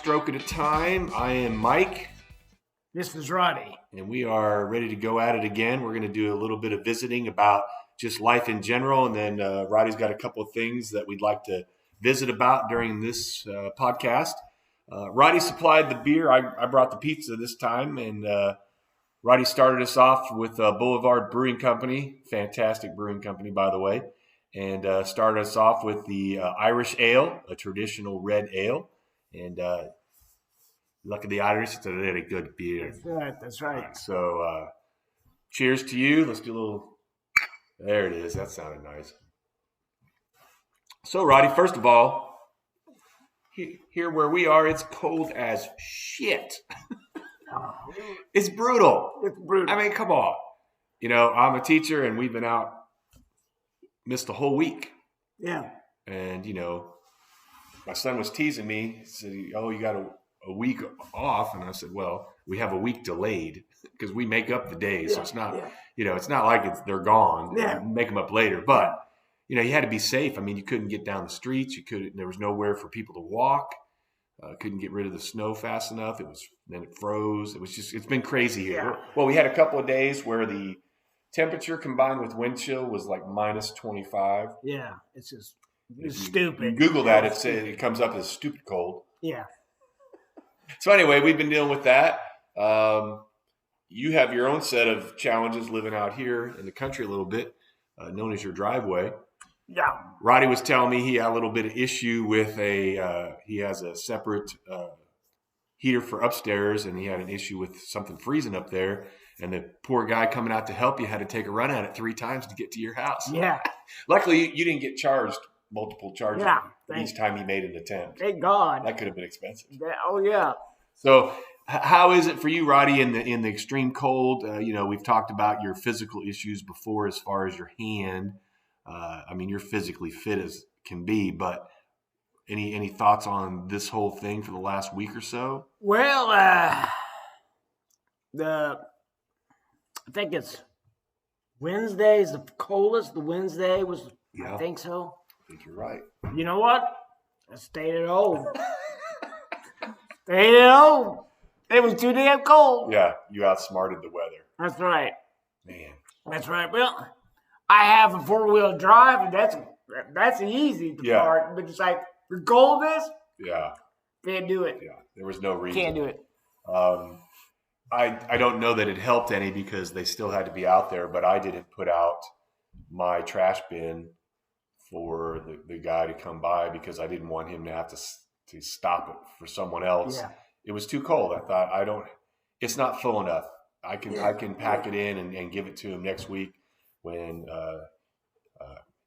stroke at a time. I am Mike. This is Roddy. And we are ready to go at it again. We're going to do a little bit of visiting about just life in general. And then Roddy's got a couple of things that we'd like to visit about during this podcast. Roddy supplied the beer. I brought the pizza this time. And Roddy started us off with Boulevard Brewing Company. Fantastic brewing company, by the way. And started us off with the Irish Ale, a traditional red ale. And luck of the Irish, it's a really good beer. That's right. So cheers to you. Let's do a little. There it is. That sounded nice. So, Roddy, first of all, here where we are, it's cold as shit. It's brutal. It's brutal. I mean, come on. You know, I'm a teacher, and we've been out, missed a whole week. Yeah. And, you know, my son was teasing me. He said, oh, you got a week off. And I said, well, we have a week delayed because we make up the days. So it's not, you know, it's not like they're gone. Yeah. Make them up later. But, you know, you had to be safe. I mean, you couldn't get down the streets. There was nowhere for people to walk. Couldn't get rid of the snow fast enough. Then it froze. It's been crazy here. Yeah. Well, we had a couple of days where the temperature combined with wind chill was like minus 25. Yeah. It's stupid. You Google that, it comes up as stupid cold. Yeah. So anyway, we've been dealing with that. You have your own set of challenges living out here in the country a little bit, known as your driveway. Yeah. Roddy was telling me he had a little bit of issue with he has a separate heater for upstairs, and he had an issue with something freezing up there. And the poor guy coming out to help you had to take a run at it 3 times to get to your house. Yeah. Luckily, you didn't get charged multiple charges each time he made an attempt. Thank God. That could have been expensive. Oh, yeah. So how is it for you, Roddy, in the extreme cold? You know, we've talked about your physical issues before as far as your hand. I mean, you're physically fit as can be, but any thoughts on this whole thing for the last week or so? Well, I think it's Wednesday is the coldest. The Wednesday was, I think so. I think you're right. You know what? I stayed at home. Stayed at home. It was too damn cold. Yeah, you outsmarted the weather. That's right. Man. That's right. Well, I have a 4-wheel drive, and that's the easy part. But it's like the coldness. Yeah. Can't do it. Yeah. There was no reason. Can't do it. I don't know that it helped any because they still had to be out there, but I didn't put out my trash bin for the guy to come by because I didn't want him to have to stop it for someone else. Yeah. It was too cold. I thought it's not full enough. I can pack it in and give it to him next week when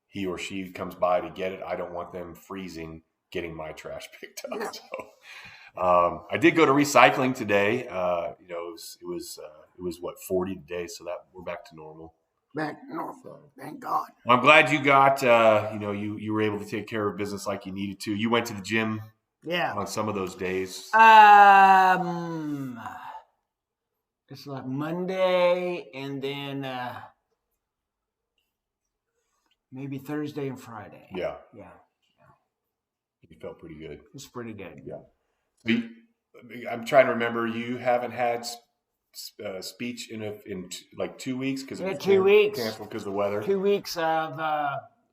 he or she comes by to get it. I don't want them freezing getting my trash picked up. Yeah. So I did go to recycling today. You know, it was what 40 today, so that we're back to normal. Back to normal. Thank God. Well, I'm glad you got you were able to take care of business like you needed to. You went to the gym. Yeah. On some of those days. It's like Monday and then maybe Thursday and Friday. Yeah. Yeah. You felt pretty good. It's pretty good. Yeah. So I'm trying to remember. You haven't had speech in like 2 weeks because it was 2 weeks canceled because of the weather. 2 weeks of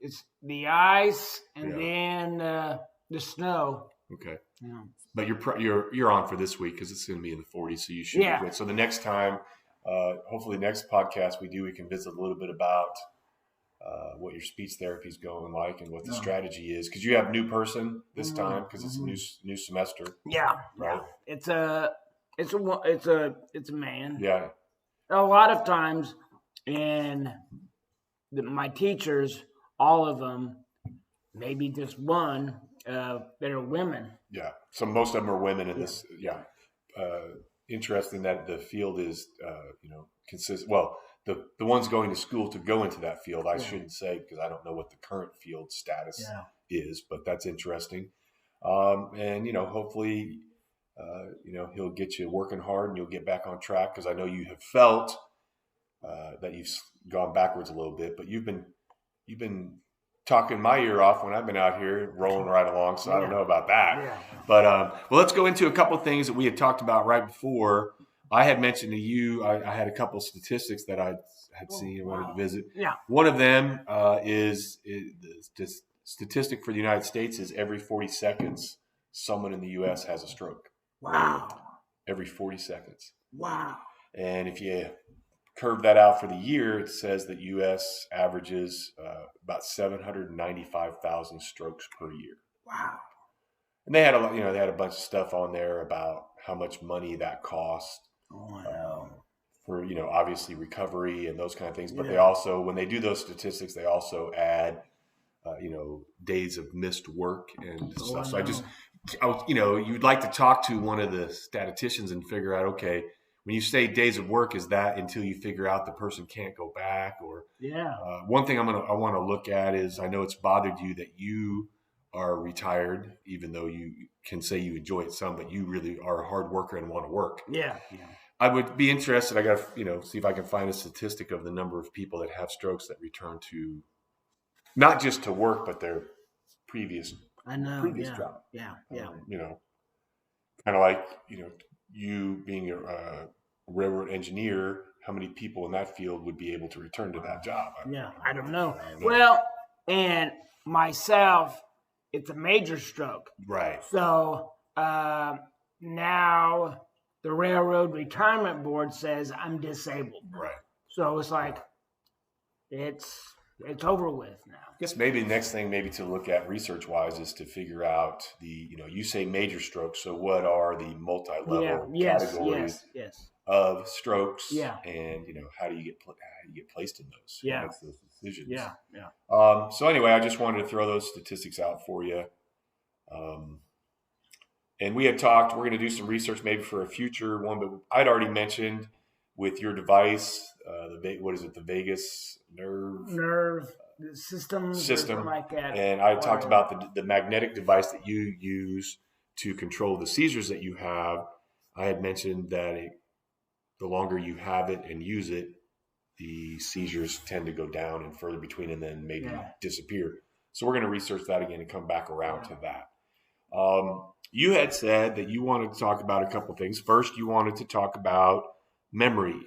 it's the ice and then the snow. Okay. Yeah. But you're on for this week because it's going to be in the 40s, so you should be good. So the next time, hopefully, next podcast we can visit a little bit about what your speech therapy is going like and what the strategy is because you have a new person this time because it's a new semester. Yeah. Right. It's a man. Yeah. A lot of times, my teachers, all of them, maybe just one. That are women. Yeah. So most of them are women in this. Yeah. Interesting that the field is, consistent. Well, the ones going to school to go into that field, I shouldn't say because I don't know what the current field status is, but that's interesting. And, hopefully, he'll get you working hard and you'll get back on track because I know you have felt that you've gone backwards a little bit, but you've been talking my ear off when I've been out here rolling right along, so I don't know about that. Yeah. But well, let's go into a couple of things that we had talked about right before. I had mentioned to you, I had a couple of statistics that I had seen and wanted to visit. Yeah. One of them is the statistic for the United States is every 40 seconds, someone in the U.S. has a stroke. Wow. Every 40 seconds. Wow. And if you curve that out for the year, it says that U.S. averages about 795,000 strokes per year. Wow. And they had they had a bunch of stuff on there about how much money that cost for, obviously recovery and those kind of things. But they also, when they do those statistics, they also add, days of missed work and stuff. So you'd like to talk to one of the statisticians and figure out, okay, when you say days of work, is that until you figure out the person can't go back? Or one thing I want to look at is, I know it's bothered you that you are retired, even though you can say you enjoy it some, but you really are a hard worker and want to work. Yeah. I would be interested. I got to, see if I can find a statistic of the number of people that have strokes that return to, not just to work, but their previous job. Yeah. Kind of like, you being a railroad engineer, how many people in that field would be able to return to that job? I don't know. Well, and myself, it's a major stroke. Right. So now the Railroad Retirement Board says I'm disabled. Right. So it's like, it's over with now. I guess maybe the next thing maybe to look at research-wise is to figure out the, you say major strokes, so what are the multi-level categories of strokes? Yeah. And, how do you get placed in those? Yeah. Who makes those decisions? Yeah. So anyway, I just wanted to throw those statistics out for you. And we had talked, we're going to do some research maybe for a future one, but I'd already mentioned with your device, the vagus nerve system, something like that. And I talked about the magnetic device that you use to control the seizures that you have. I had mentioned that the longer you have it and use it, the seizures tend to go down and further between and then maybe disappear. So we're going to research that again and come back around to that. You had said that you wanted to talk about a couple of things. First, you wanted to talk about memory.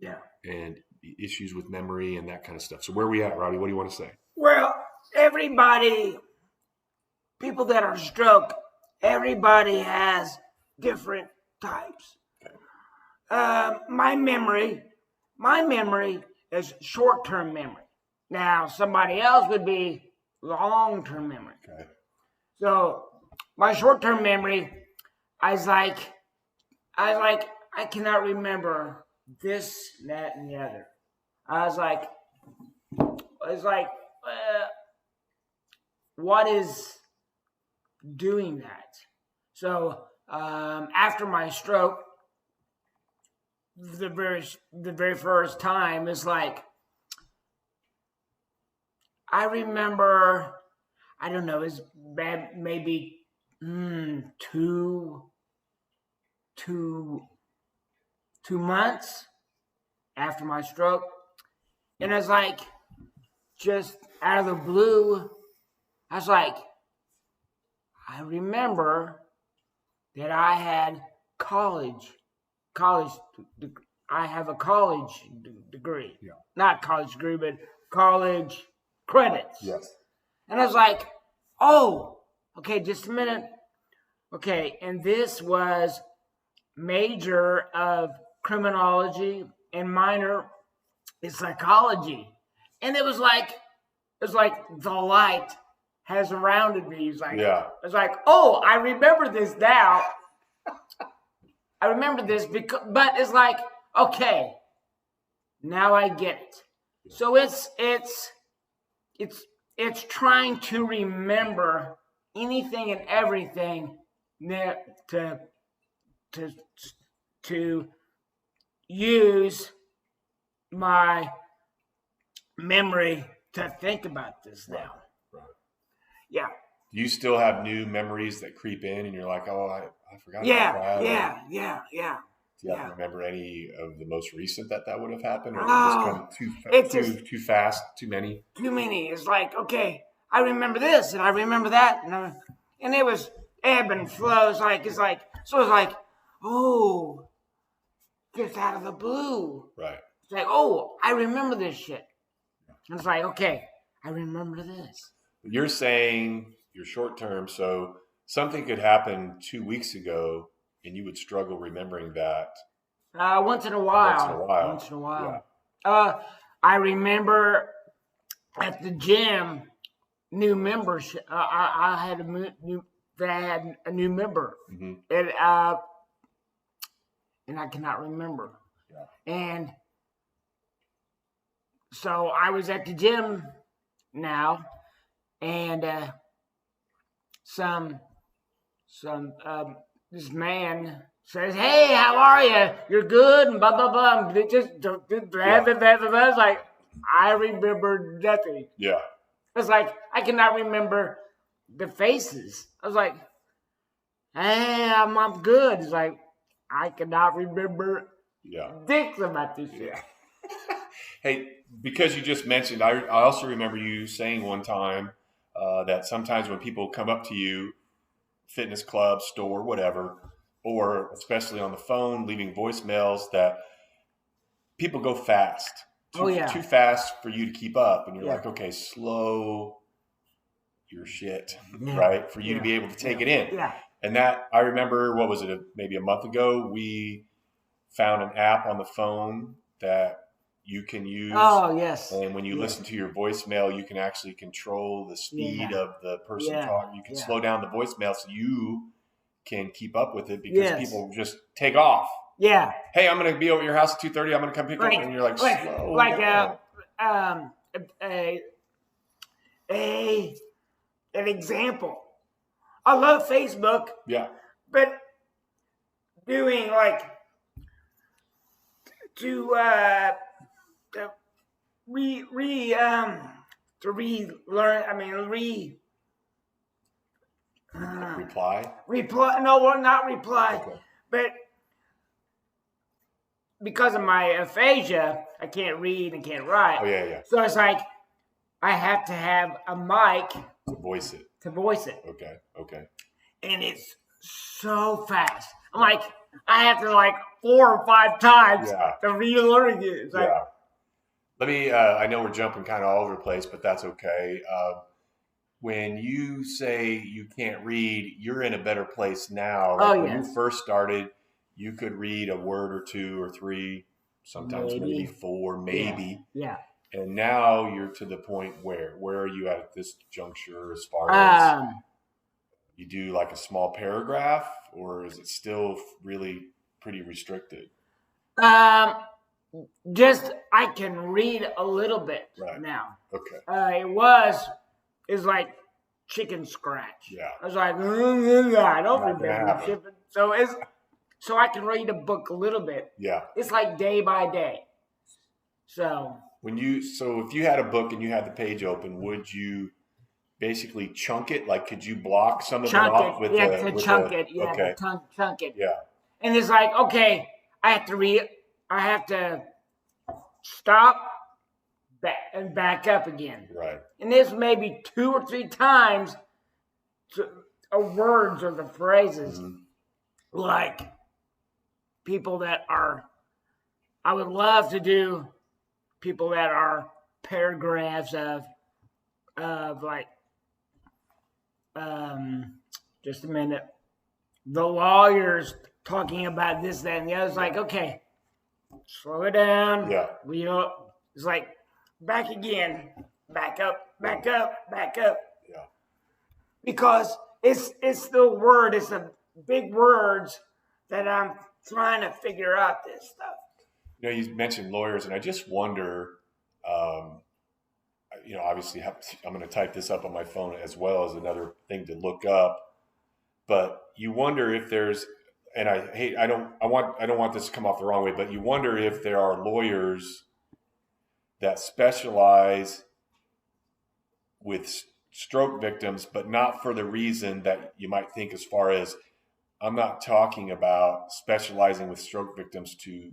Yeah. And issues with memory and that kind of stuff. So where are we at, Roddy? What do you want to say? Well, people that are stroke, everybody has different types. Okay. My memory is short-term memory. Now, somebody else would be long-term memory. Okay. So my short-term memory, I was like, I cannot remember this, that, and the other. I was like, what is doing that? So after my stroke, the very first time is like, I remember, I don't know, it's maybe 2 months after my stroke. And it's like, just out of the blue, I was like, I remember that I had I have a college degree. Yeah. Not college degree, but college credits. Yes. And I was like, oh, okay, just a minute. Okay, and this was major of criminology and minor in psychology. And it was like the light has surrounded me. It's like, oh, I remember this now. I remember this but it's like, okay, now I get it. So it's trying to remember anything and everything to use my memory to think about this now. Right. Yeah. Do you still have new memories that creep in and you're like, oh, I forgot about that? Yeah. Do you happen to remember any of the most recent that would have happened, or did it Oh, just come too fast, too many? Too many. It's like, okay, I remember this and I remember that, and it was ebb and flow. It's like, oh, just out of the blue. Right. It's like, oh, I remember this shit. And it's like, okay, I remember this. You're saying you're short term, so something could happen 2 weeks ago, and you would struggle remembering that. Once in a while. Yeah. I remember at the gym, new membership. I had a new member, Mm-hmm. and I cannot remember. Yeah. And so I was at the gym now, and this man says, "Hey, how are you? You're good," and blah blah blah. And it's like, I remember nothing. Yeah. It's like I cannot remember the faces. I was like, "Hey, I'm good." It's like I cannot remember dicks about this shit. Hey, because you just mentioned, I also remember you saying one time that sometimes when people come up to you, fitness club, store, whatever, or especially on the phone, leaving voicemails, that people go fast. Too fast for you to keep up. And you're like, okay, slow your shit, right? For you to be able to take it in. Yeah. And that, I remember, what was it, maybe a month ago, we found an app on the phone that you can use. Oh, yes. And when you listen to your voicemail, you can actually control the speed of the person talking. You can slow down the voicemail so you can keep up with it, because people just take off. Yeah. Hey, I'm going to be over at your house at 2:30. I'm going to come pick you up. And you're like, slow down. An example. I love Facebook. Yeah. But doing reply. No, well, not reply. Okay. But because of my aphasia, I can't read and can't write. Oh, yeah. So it's like I have to have a mic to voice it. Okay. And it's so fast. I'm like, I have to 4 or 5 times to relearn it. It's like, Let me, I know we're jumping kind of all over the place, but that's okay. When you say you can't read, you're in a better place now. When you first started, you could read a word or 2 or 3, sometimes maybe 4, maybe. Yeah. And now you're to the point where are you at this juncture as far as you do a small paragraph, or is it still really pretty restricted? Just I can read a little bit now. Okay. It's like chicken scratch. Yeah. I was like, I don't remember shit. So I can read a book a little bit. Yeah. It's like day by day. So if you had a book and you had the page open, would you basically chunk it? Could you block some of it off with chunk it. Yeah. And it's like, okay, I have to read. I have to stop and back up again. Right. And this maybe 2 or 3 times words or the phrases, like people that are. I would love to do people that are paragraphs of just a minute. The lawyers talking about this, that, and the other. It's like, okay, slow it down. Yeah. It's like back again, back up. Yeah. Because it's the word, it's the big words that I'm trying to figure out this stuff. You mentioned lawyers, and I just wonder, obviously I'm going to type this up on my phone as well as another thing to look up, but you wonder if there's, and I don't want this to come off the wrong way, but you wonder if there are lawyers that specialize with stroke victims, but not for the reason that you might think, as far as I'm not talking about specializing with stroke victims to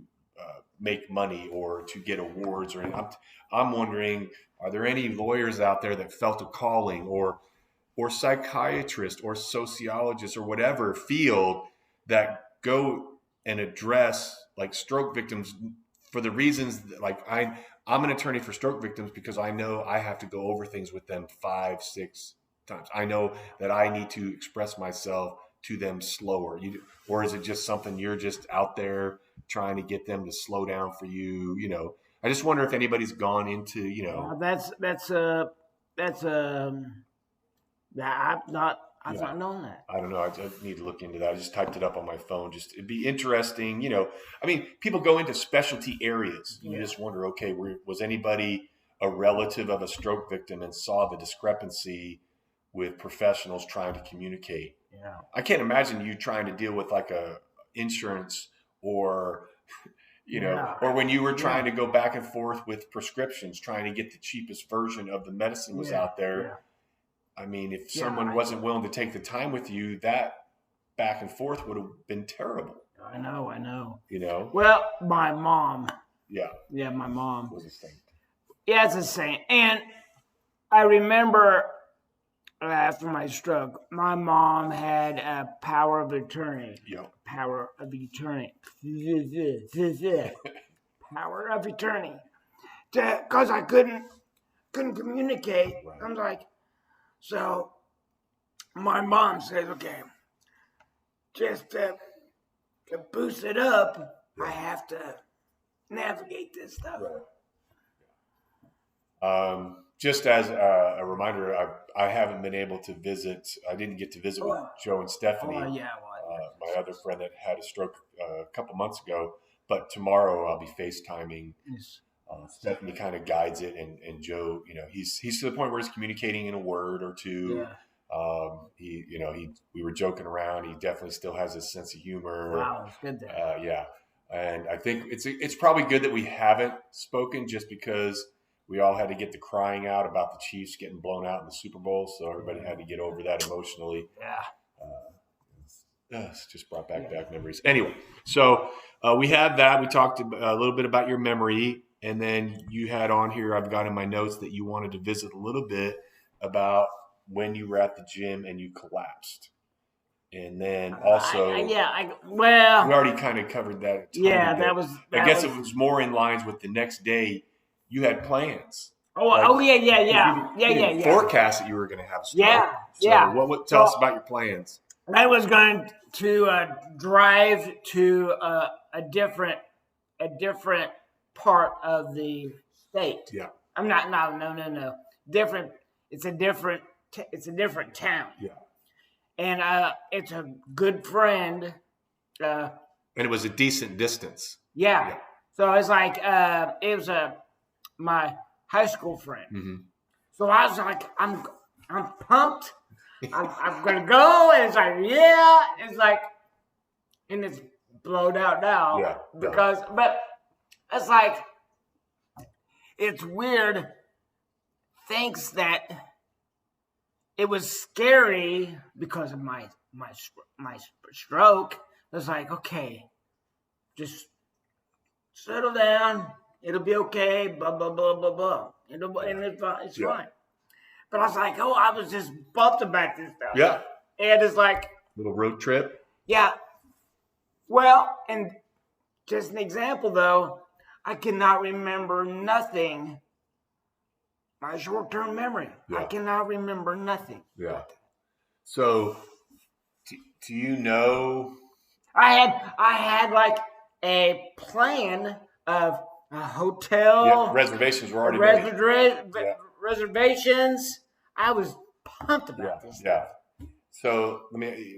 make money or to get awards or anything. I'm wondering, are there any lawyers out there that felt a calling, or psychiatrists or sociologists or whatever field that go and address like stroke victims for the reasons that, like I'm an attorney for stroke victims because I know I have to go over things with them 5-6 times. I know that I need to express myself to them slower. Or is it just something you're just out there trying to get them to slow down for you? I just wonder if anybody's gone into, I've not known that. I don't know. I just need to look into that. I just typed it up on my phone. Just it'd be interesting. People go into specialty areas. You just wonder, okay, was anybody a relative of a stroke victim and saw the discrepancy with professionals trying to communicate? Yeah. I can't imagine you trying to deal with like a insurance or or when you were trying to go back and forth with prescriptions, trying to get the cheapest version of the medicine was out there. Yeah. I mean, if someone wasn't willing to take the time with you, that back and forth would have been terrible. I know. Well, my mom. Yeah. Yeah, my mom. Was a saint. Yeah, it's a saint. And I remember after my stroke, my mom had a power of attorney. Yeah. Power of attorney. Power of attorney. Because I couldn't communicate. Right. I'm like, so my mom says, okay, just to boost it up, I have to navigate this stuff. Right. Just as a reminder, I haven't been able to visit. I didn't get to visit with Joe and Stephanie, my other friend that had a stroke a couple months ago. But tomorrow I'll be FaceTiming. Yes. Stephanie kind of guides it, and Joe, he's to the point where he's communicating in a word or two. Yeah. We were joking around. He definitely still has his sense of humor. Wow, it's good there. Yeah, and I think it's probably good that we haven't spoken just because we all had to get the crying out about the Chiefs getting blown out in the Super Bowl, so everybody had to get over that emotionally. Yeah. It's just brought back memories. Anyway, so we had that. We talked a little bit about your memory. And then you had on here, I've got in my notes that you wanted to visit a little bit about when you were at the gym and you collapsed. And then also, we already kind of covered that. I guess it was more in lines with the next day. You had plans. Yeah. Forecast that you were going to have a stroke. Yeah. What tell us about your plans? I was going to drive to a different part of the state. Yeah. I'm not. No. Different. It's a different town. Yeah. And it's a good friend. And it was a decent distance. Yeah. So it's like it was my high school friend. Mm-hmm. So I was like, I'm pumped. I'm gonna go, and it's like, yeah. It's like, and it's blowed out now. Yeah. But it's like, it's weird. Thinks that it was scary because of my stroke. It's like, okay, just settle down. It'll be okay. Blah blah blah blah blah. And it's fine. But I was like, I was just bumped about this stuff. Yeah. And it's like little road trip. Yeah. Well, and just an example though, I cannot remember nothing. My short-term memory. Yeah. I cannot remember nothing. Yeah. So, do you know? I had like a plan of a hotel. Yeah, reservations were already made. Reservations. I was pumped about this. Yeah. So,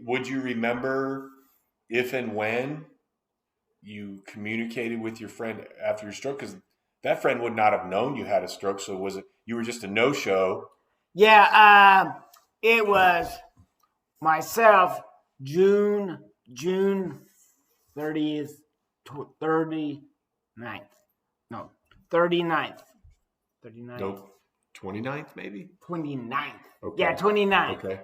would you remember if and when you communicated with your friend after your stroke? Because that friend would not have known you had a stroke. So was it you were just a no-show? Yeah, it was myself, June 30th, 39th. No, 39th. 39th. Nope. 29th, maybe? 29th. Okay. Yeah, 29th. Okay.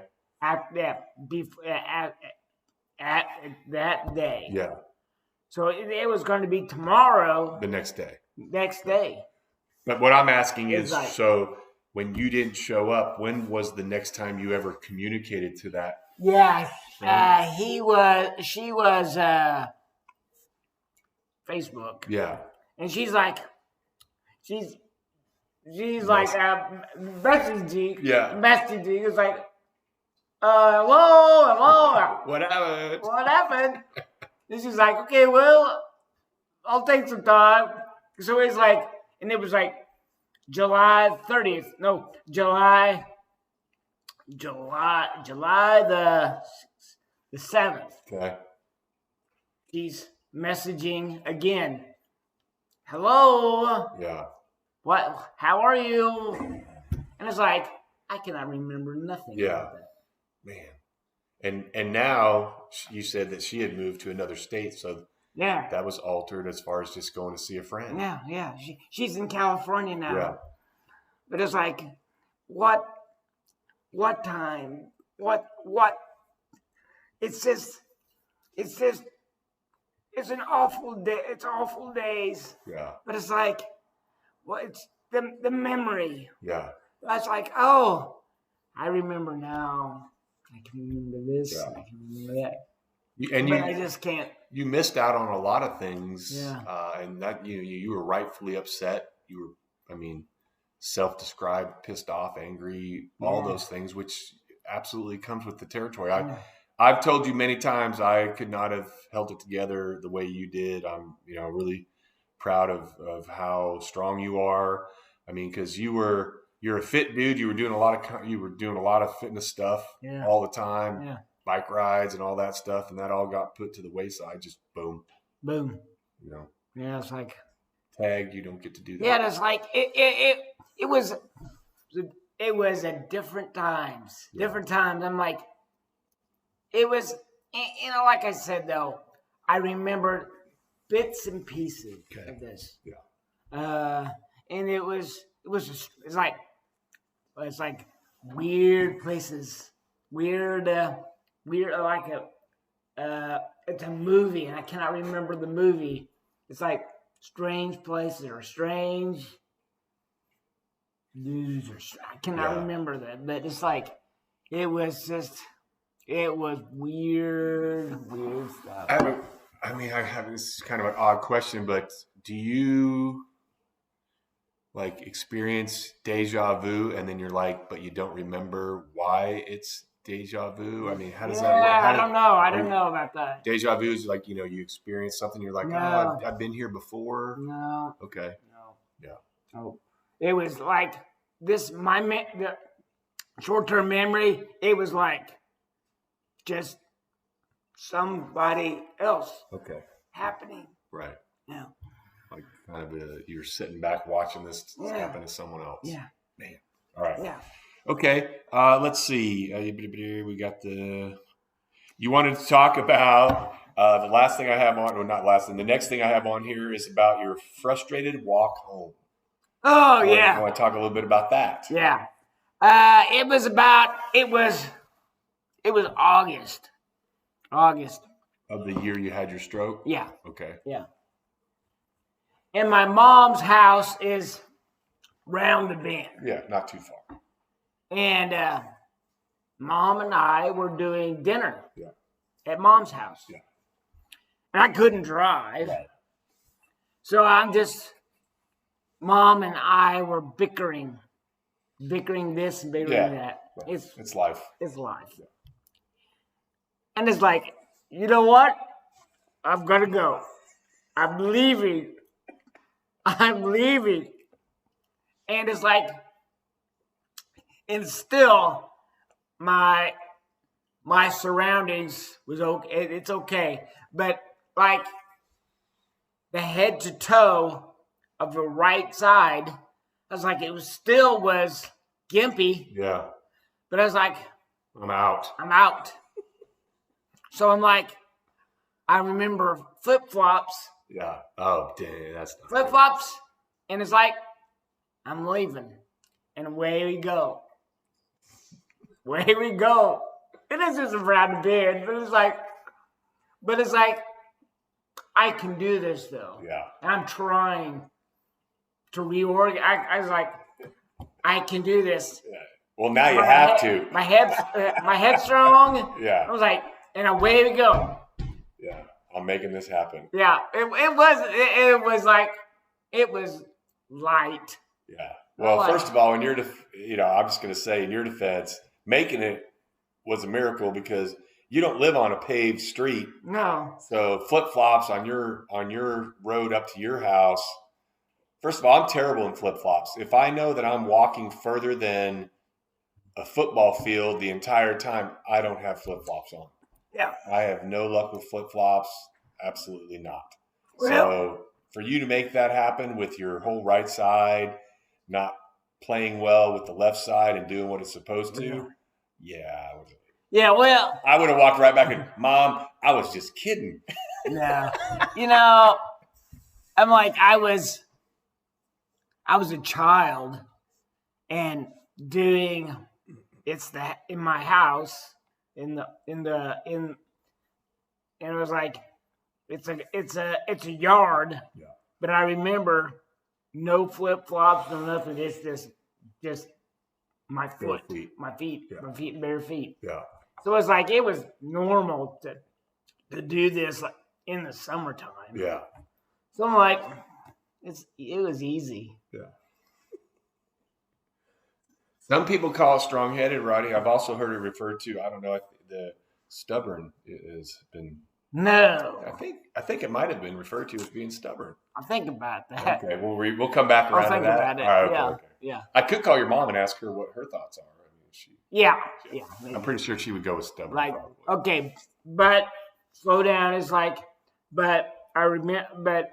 at that day. Yeah. So it was going to be tomorrow. The next day. Next day. But what I'm asking is, Like, so when you didn't show up, when was the next time you ever communicated to that? Yeah. friend? She was Facebook. Yeah. And she's like messaging. Yeah. Messaging. It's like, hello. What happened? What happened? And she's like, okay, well, I'll take some time. So it's like, and it was like July 30th. No, July the 7th. Okay. She's messaging again. Hello. Yeah. What? How are you? And it's like, I cannot remember nothing. Yeah. About that. Man. And now you said that she had moved to another state, so Yeah. that was altered as far as just going to see a friend. Yeah. She's in California now. Yeah. But it's like, what time? What? It's an awful day. It's awful days. Yeah. But it's like, well, it's the memory. Yeah. That's like, oh, I remember now. I can remember this. Yeah. I can remember that. But I just can't. You missed out on a lot of things. Yeah. And that you were rightfully upset. You were, self-described, pissed off, angry, all those things, which absolutely comes with the territory. I've told you many times I could not have held it together the way you did. I'm, really proud of how strong you are. I mean, because you're a fit dude. You were doing a lot of fitness stuff all the time. Yeah. Bike rides and all that stuff, and that all got put to the wayside. Just boom. Yeah, it's like tag. You don't get to do that. Yeah, it's like it was at different times. Yeah. Different times. I'm like, it was, like I said though, I remember bits and pieces of this. Yeah. And it's like weird places, weird like it's a movie, and I cannot remember the movie. It's like strange places or strange news, or I cannot remember that, but it's like it was weird stuff. I have this is kind of an odd question, but do you like experience deja vu and then you're like, but you don't remember why it's deja vu? I mean, how does that work? I don't know. I don't know about that. Deja vu is like, you experience something, you're like, No. I've been here before. No. Okay. No. Yeah. Oh, it was like this. The short-term memory. It was like just somebody else. Okay. Happening. Right. Yeah. Like kind of you're sitting back watching this happen to someone else. Yeah. Man. All right. Yeah. Okay. Let's see. We got you wanted to talk about the last thing I have on, or not last thing. The next thing I have on here is about your frustrated walk home. Oh, yeah. I want to talk a little bit about that. Yeah. It was August. August. Of the year you had your stroke? Yeah. Okay. Yeah. And my mom's house is round the bend. Yeah, not too far. And Mom and I were doing dinner at Mom's house. Yeah. And I couldn't drive. Right. So Mom and I were bickering this and bickering that. Right. It's life. It's life. Yeah. And it's like, you know what? I've got to go. I'm leaving. And it's like, and still my surroundings was okay. It's okay. But like the head to toe of the right side, I was like, it was gimpy. Yeah. But I was like, I'm out. So I'm like, I remember flip-flops. Yeah. Oh, dang. That's not Flip-flops. And it's like, I'm leaving. And away we go. And this is around the bend. But it's like, But it's like, I can do this though. Yeah. And I'm trying to reorganize. I was like, I can do this. Yeah. Well, now you have to. My head's strong. Yeah. I was like, and away we go. Yeah. I'm making this happen. Yeah. It was like, it was light. Yeah. Well, first of all, in your I'm just going to say, in your defense, making it was a miracle because you don't live on a paved street. No. So flip-flops on your road up to your house. First of all, I'm terrible in flip-flops. If I know that I'm walking further than a football field the entire time, I don't have flip-flops on. Yeah. I have no luck with flip-flops. Absolutely not. Well, so for you to make that happen with your whole right side not playing well with the left side and doing what it's supposed to, yeah, well, I would have walked right back and, Mom, I was just kidding. No. I'm like, I was a child and doing in my house and it was like it's a yard. Yeah. But I remember no flip-flops, no nothing. It's just my foot, my feet, bare feet. Yeah. So it's like it was normal to do this like in the summertime. Yeah. So I'm like, it was easy. Yeah. Some people call it strong-headed, Roddy. I've also heard it referred to. I don't know. The stubborn has been. No. I think it might have been referred to as being stubborn. I'll think about that. Okay, we'll come back around to that. About it. All right, yeah. Okay. Yeah. I could call your mom and ask her what her thoughts are. Yeah. I'm pretty sure she would go with stubborn. Like, probably. okay, but slow down is like, but I remember, but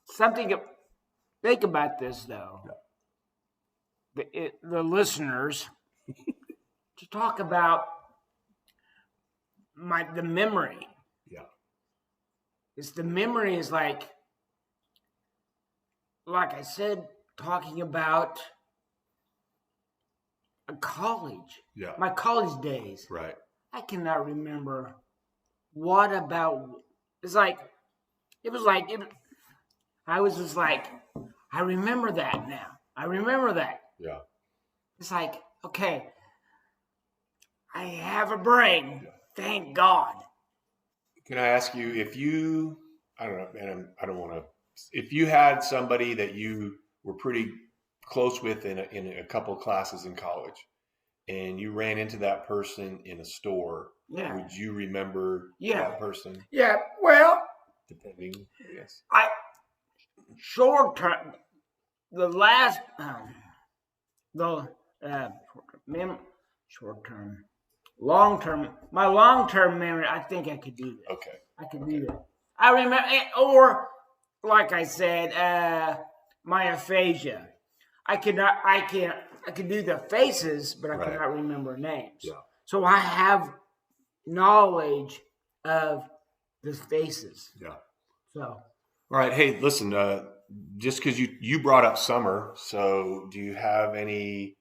something. Think about this though. Yeah. The listeners to talk about the memory. Yeah. It's the memory is like I said, talking about a college. Yeah. My college days. Right. I cannot remember what about. It was like. I was just like, I remember that now. I remember that. Yeah. It's like, okay, I have a brain. Yeah. Thank God. Can I ask you if you, I don't know, man, I don't want to, if you had somebody that you were pretty close with in a couple of classes in college and you ran into that person in a store, would you remember that person? Yeah, well. Depending, yes. Short term, short term, long term. My long term memory, I think I could do that. Okay. I could do that. I remember, or like I said, my aphasia. I could do the faces, but I could not remember names. Yeah. So I have knowledge of the faces. Yeah. So. All right. Hey, listen, just because you brought up summer, so do you have any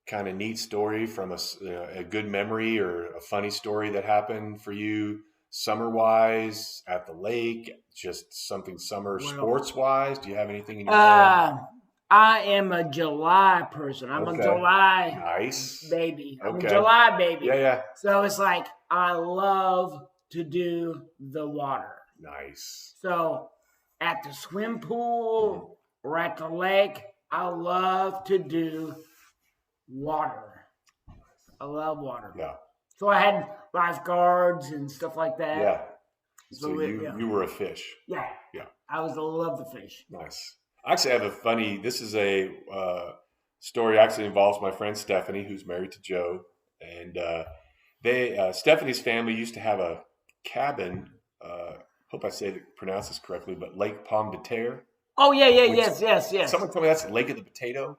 kind of neat story from a good memory or a funny story that happened for you summer-wise at the lake, just something summer sports-wise? Do you have anything in your head? I am a July person. I'm a July baby. I'm a July baby. Yeah. So it's like I love to do the water. Nice. So at the swim pool or at the lake, I love to do water. I love water. Yeah. So I had lifeguards and stuff like that. Yeah. So you were a fish. Yeah. Yeah. I love the fish. Nice. I actually have this is a story actually involves my friend Stephanie, who's married to Joe. And Stephanie's family used to have a cabin, hope I pronounce this correctly, but Lake Pomme de Terre. Oh, yeah, yes. Someone told me that's Lake of the Potato.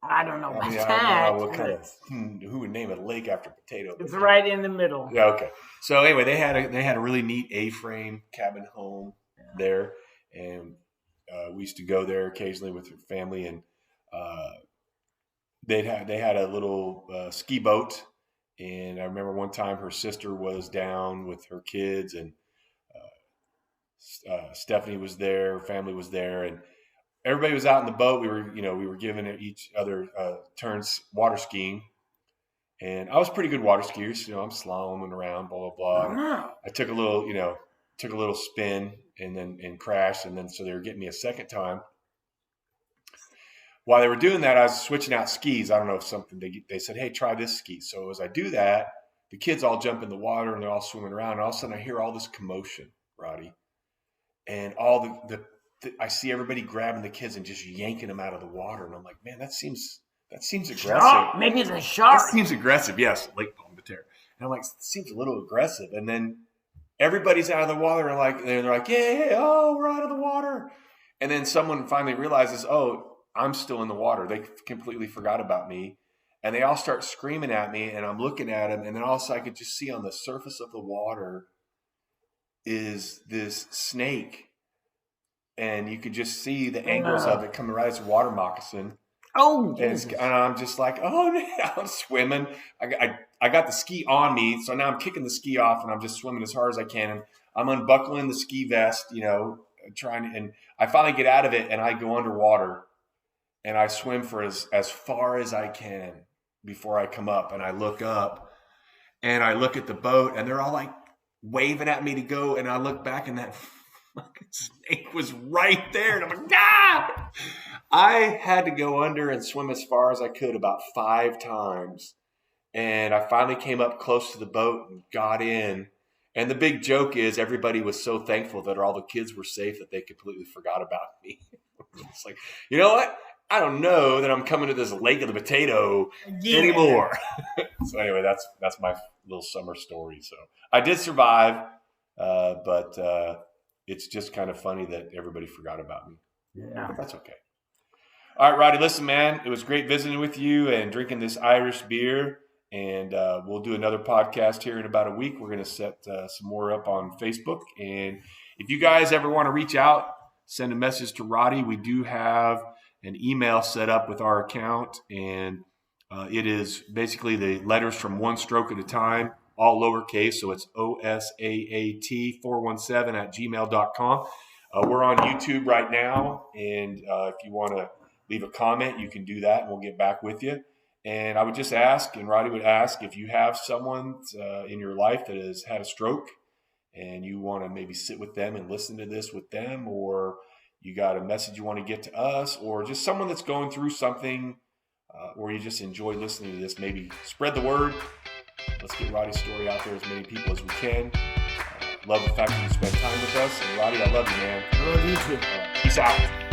I don't know about that. I don't know what kind of, who would name a lake after potato? It's right in the middle. Yeah, okay. So anyway, they had a really neat A-frame cabin home there, and we used to go there occasionally with her family, and they had a little ski boat, And I remember one time her sister was down with her kids, and Stephanie was there, her family was there, and everybody was out in the boat. We were giving each other turns water skiing, and I was a pretty good water skier. I'm slaloming around, blah blah blah. Wow. I took a little spin and crashed, and then so they were getting me a second time. While they were doing that, I was switching out skis. I don't know if something they said, "Hey, try this ski." So as I do that, the kids all jump in the water and they're all swimming around. And all of a sudden, I hear all this commotion, Roddy, and all I see everybody grabbing the kids and just yanking them out of the water. And I'm like, man, that seems aggressive. Shark. Maybe it's a shark. That seems aggressive. Yes, Lake Palm de Terre. And I'm like, it seems a little aggressive. And then everybody's out of the water, and they're like, yeah, oh, we're out of the water. And then someone finally realizes, oh, I'm still in the water. They completely forgot about me. And they all start screaming at me, and I'm looking at them, and then all of a sudden I could just see on the surface of the water is this snake. And you could just see the angles of it coming right as a water moccasin. Oh, and I'm just like, oh, man, I'm swimming. I got the ski on me, so now I'm kicking the ski off, and I'm just swimming as hard as I can. And I'm unbuckling the ski vest, and I finally get out of it, and I go underwater, and I swim for as far as I can before I come up. And I look up, and I look at the boat, and they're all like waving at me to go, and I look back, and that fucking snake was right there, and I'm like, ah! I had to go under and swim as far as I could about 5 times. And I finally came up close to the boat and got in. And the big joke is everybody was so thankful that all the kids were safe that they completely forgot about me. It's like, you know what? I don't know that I'm coming to this Lake of the Potato anymore. So anyway, that's my little summer story. So I did survive, but it's just kind of funny that everybody forgot about me. Yeah. But that's okay. All right, Roddy, listen, man, it was great visiting with you and drinking this Irish beer. And we'll do another podcast here in about a week. We're going to set some more up on Facebook. And if you guys ever want to reach out, send a message to Roddy. We do have an email set up with our account. And it is basically the letters from one stroke at a time, all lowercase. So it's osaat417@gmail.com. We're on YouTube right now. And if you want to leave a comment, you can do that, and we'll get back with you. And I would just ask, and Roddy would ask, if you have someone in your life that has had a stroke and you want to maybe sit with them and listen to this with them, or you got a message you want to get to us, or just someone that's going through something or you just enjoy listening to this, maybe spread the word. Let's get Roddy's story out there as many people as we can. Love the fact that you spent time with us. And Roddy, I love you, man. I love you too. Peace out.